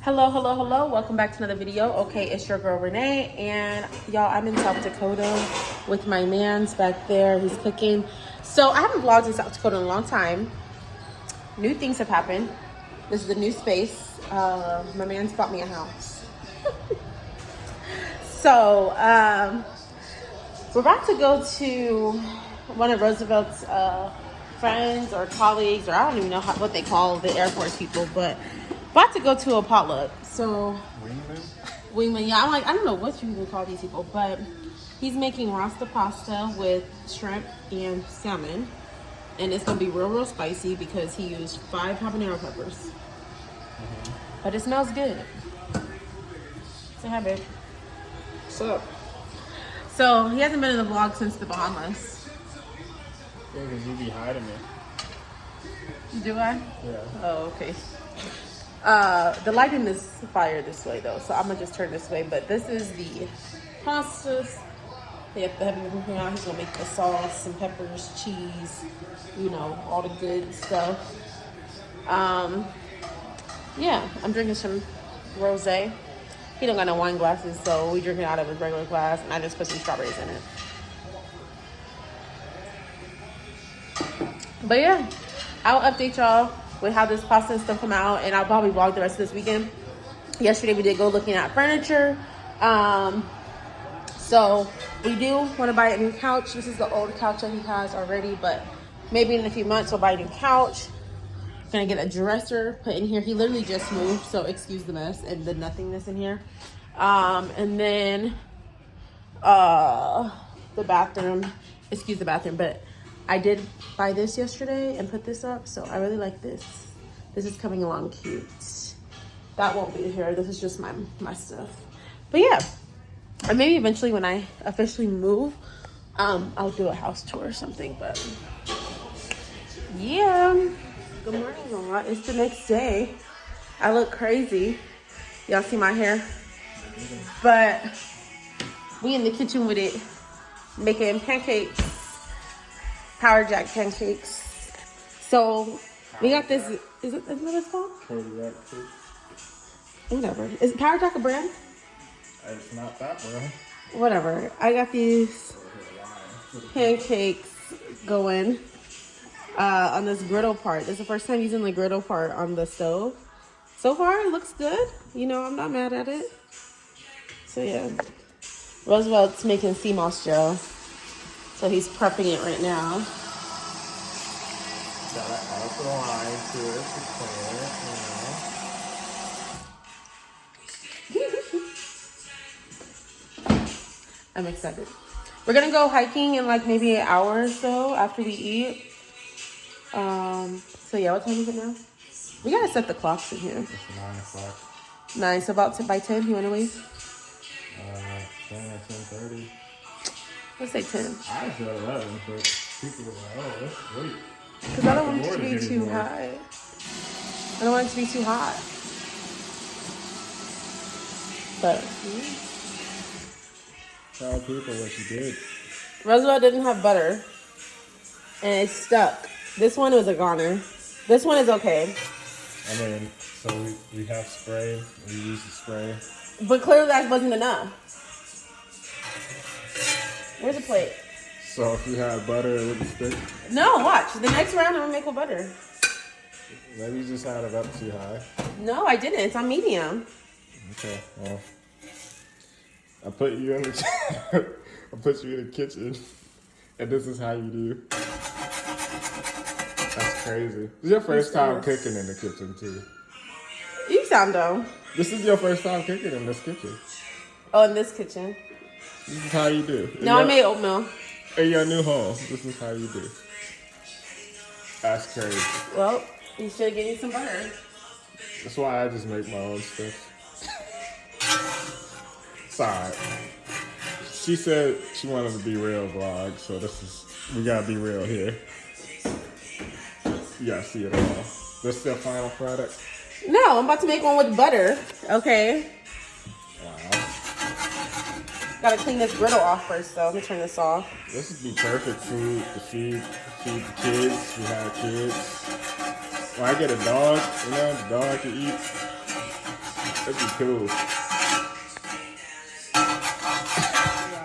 Hello, hello, hello. Welcome back to another video. Okay, it's your girl Renee, and y'all, I'm in South Dakota with my man's back there. He's cooking. So I haven't vlogged in South Dakota in a long time. New things have happened. This is a new space. My man's bought me a house. So we're about to go to one of Roosevelt's friends or colleagues, or I don't even know what they call the Air Force people, but about to go to a potluck. So wingman, yeah. I don't know what you even call these people, but he's making rasta pasta with shrimp and salmon, and it's gonna be real spicy because he used 5 habanero peppers. But it smells good. Say hi, babe. What's up? So he hasn't been in the vlog since the Bahamas. Yeah, because you be hiding me. Do I? Yeah. Oh, okay. The lighting is fire this way though, so I'm gonna just turn this way. But this is the pastas. They have to have everything out. He's gonna make the sauce, some peppers, cheese, you know, all the good stuff. Yeah, I'm drinking some rosé. He don't got no wine glasses, so we drinking out of his regular glass, and I just put some strawberries in it. But yeah, I'll update y'all with how this pasta and stuff come out, and I'll probably vlog the rest of this weekend. Yesterday we did go looking at furniture. So we do want to buy a new couch. This is the old couch that he has already, but maybe in a few months we'll buy a new couch. Gonna get a dresser put in here. He literally just moved, so excuse the mess and the nothingness in here. And then the bathroom, excuse the bathroom, but I did buy this yesterday and put this up, so I really like this. This is coming along cute. That won't be here. This is just my stuff. But yeah, and maybe eventually when I officially move, I'll do a house tour or something. But yeah, good morning, y'all. It's the next day. I look crazy. Y'all see my hair? But we in the kitchen with it, making pancakes. Power Jack pancakes. So we got this. Isn't that what it's called? Whatever. Is Power Jack a brand? It's not that brand. Whatever. I got these pancakes going on this griddle part. This is the first time using the griddle part on the stove. So far, it looks good. You know, I'm not mad at it. So yeah, Roosevelt's making sea moss gel. So he's prepping it right now. Gotta add the lime to it to clean it, I'm excited. We're gonna go hiking in like maybe an hour or so after we eat. So yeah, what time is it now? We gotta set the clocks in here. It's 9 o'clock. 9, so about by 10, you wanna leave? 10 or 10:30. Let's say 10. I said 11, but people are like, oh, that's late. Because I don't want it to be too hot. I don't want it to be too hot. But Tell people what you did. Roosevelt didn't have butter. And it stuck. This one was a goner. This one is okay. I mean, so we have spray. We use the spray. But clearly that wasn't enough. Where's the plate? So if you had butter, it wouldn't stick. No, watch. The next round I'm gonna make with butter. Maybe you just had it up too high. No, I didn't. It's on medium. Okay, well, I put you in the I put you in the kitchen, and this is how you do. That's crazy. This is your first time cooking in the kitchen too. You sound dumb. This is your first time cooking in this kitchen. Oh, in this kitchen. This is how you do. No, I made oatmeal. In your new home, this is how you do. That's crazy. Well, you should get me some butter. That's why I just make my own stuff. Sorry. She said she wanted to be real vlog, so we gotta be real here. You gotta see it all. This is your final product? No, I'm about to make one with butter. Okay. Wow. Gotta clean this griddle off first, though. Let me turn this off. This would be perfect food to feed the kids. We have kids. When I get a dog, you know, the dog can eat. That'd be cool.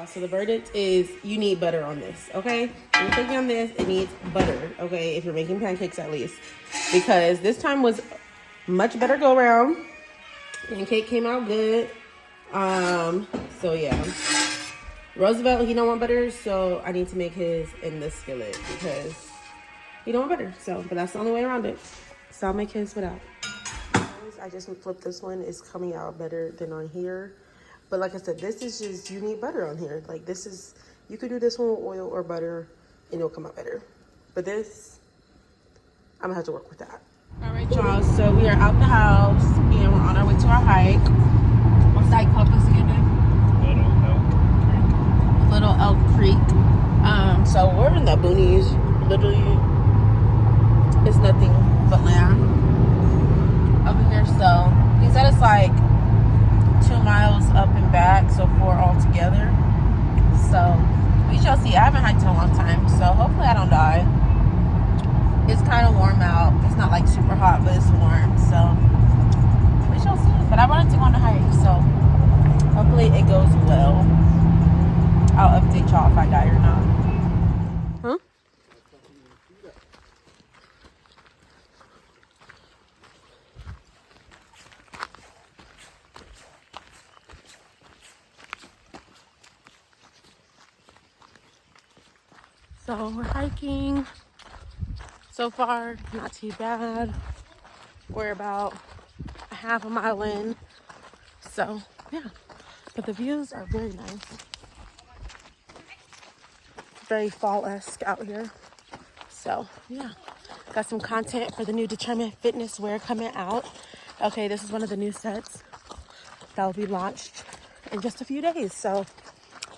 So the verdict is you need butter on this, okay? When you're cooking on this, it needs butter, okay? If you're making pancakes at least. Because this time was much better go around. Pancake came out good. So yeah. Roosevelt, he don't want butter, so I need to make his in this skillet because he don't want butter. So, but that's the only way around it. So I'll make his without. I just flipped this one. It's coming out better than on here. But like I said, this is just, you need butter on here. Like this is, you could do this one with oil or butter and it'll come out better. But this, I'm gonna have to work with that. All right, y'all, so we are out the house and we're on our way to our hike. What's the hike called once again, Dave? Little Elk Creek. So we're in the boonies. Literally, it's nothing but land over here. So he said it's like 2 miles up and back, so 4 altogether. So we shall see. I haven't hiked in a long time, so hopefully I don't die. It's kind of warm out. It's not like super hot, but it's warm, so we shall see. But I wanted to go on a hike, so hopefully it goes well. I'll update y'all if I die or not. Huh? So we're hiking. So far, not too bad. We're about a half a mile in. So yeah, but the views are very nice. Very fall-esque out here. So yeah, got some content for the new Determined Fitness wear coming out. Okay, this is one of the new sets that will be launched in just a few days. So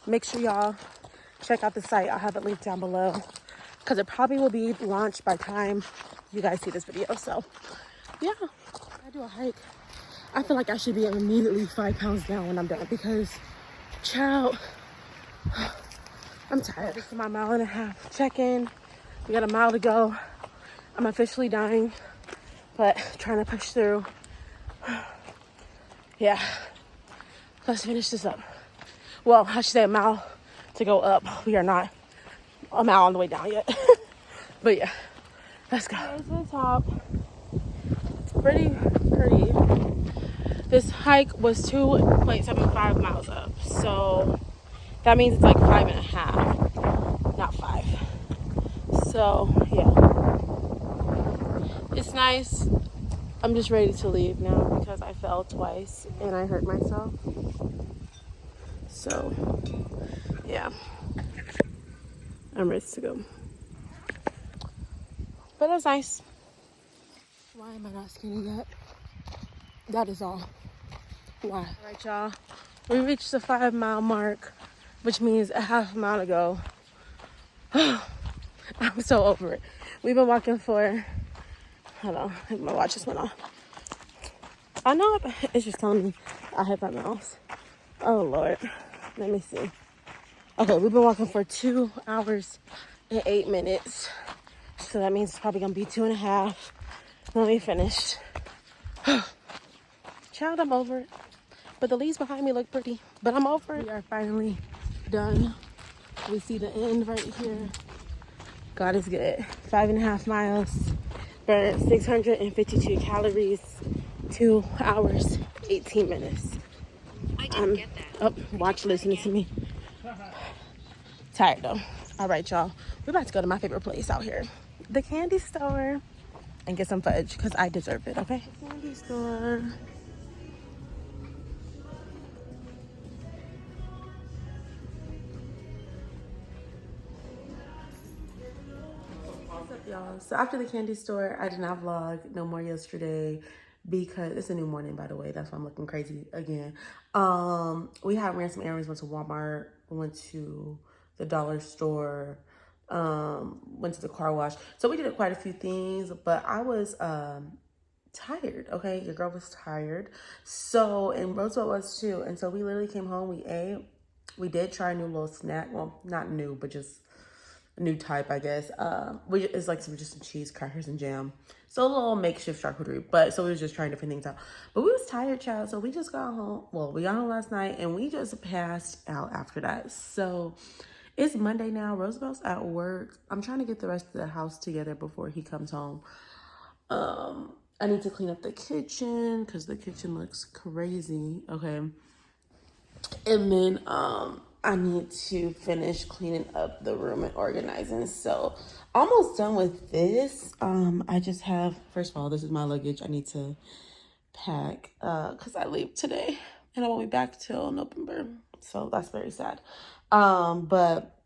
make sure y'all check out the site. I'll have it linked down below because it probably will be launched by the time you guys see this video. So yeah, I do a hike. I feel like I should be immediately 5 pounds down when I'm done because, child, I'm tired. This is my 1.5 mile check-in. We got a mile to go. I'm officially dying, but trying to push through. Yeah, let's finish this up. Well, I should say a mile to go up. We are not a mile on the way down yet. But yeah, let's go. To the top. It's pretty. This hike was 2.75 miles up. So that means it's like 5.5, not 5. So yeah, it's nice. I'm just ready to leave now because I fell twice and I hurt myself. So yeah, I'm ready to go. But it was nice. Why am I not skinny yet? That is all. Why? All right, y'all. We reached the 5 mile mark, which means a half mile to go. I'm so over it. We've been walking for, hold on, my watch just went off. I know it's just telling me I hit 5 miles. Oh Lord, let me see. Okay, we've been walking for 2 hours and 8 minutes. So that means it's probably gonna be 2.5 when we finish. Child, I'm over it. But the leaves behind me look pretty, but I'm over it. We are finally done. We see the end right here. God is good. 5.5 miles, burned 652 calories, 2 hours, 18 minutes. I didn't get that. Oh, watch listening to me. Tired though. All right, y'all. We're about to go to my favorite place out here, the candy store, and get some fudge because I deserve it, okay? The candy store. What's up, y'all? So after the candy store, I did not vlog no more yesterday because it's a new morning, by the way. That's why I'm looking crazy again. We ran some errands, went to Walmart, went to the dollar store, went to the car wash. So we did quite a few things, but I was tired, okay? Your girl was tired. So, and Roosevelt was too. And so we literally came home, we ate. We did try a new little snack. Well, not new, but just new type, I guess. It's like just some cheese, crackers, and jam. So a little makeshift charcuterie. But so we was just trying different things out. But we was tired, child. So we just got home. Well, we got home last night and we just passed out after that. So it's Monday now. Roosevelt's at work. I'm trying to get the rest of the house together before he comes home. I need to clean up the kitchen because the kitchen looks crazy. Okay. And then I need to finish cleaning up the room and organizing. So almost done with this. I just have, first of all, this is my luggage. I need to pack because I leave today and I won't be back till November. So that's very sad. But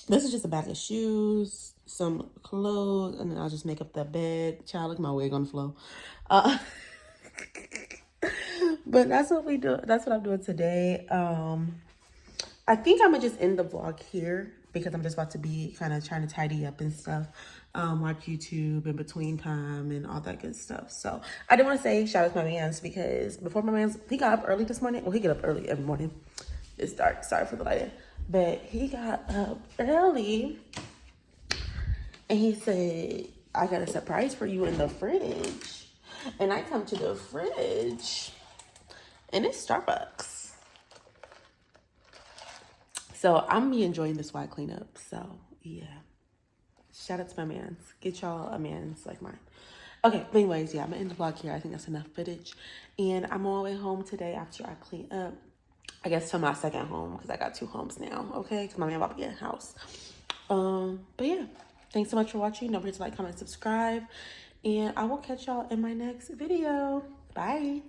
this is just a bag of shoes, some clothes, and then I'll just make up the bed. Child, look at my wig on the floor. But that's what we do. That's what I'm doing today. I think I'm gonna just end the vlog here because I'm just about to be kind of trying to tidy up and stuff. Watch YouTube in between time and all that good stuff. So I did want to say shout out to my mans because before my mans, he got up early this morning. Well, he get up early every morning. It's dark. Sorry for the lighting. But he got up early and he said, I got a surprise for you in the fridge. And I come to the fridge and it's Starbucks. So I'm gonna be enjoying this while I clean up. So yeah. Shout out to my mans. Get y'all a mans like mine. Okay, but anyways, yeah, I'm gonna end the vlog here. I think that's enough footage. And I'm on my way home today after I clean up. I guess to my second home because I got 2 homes now, okay? Because my man about to get a house. But yeah, thanks so much for watching. Don't forget to like, comment, subscribe. And I will catch y'all in my next video. Bye.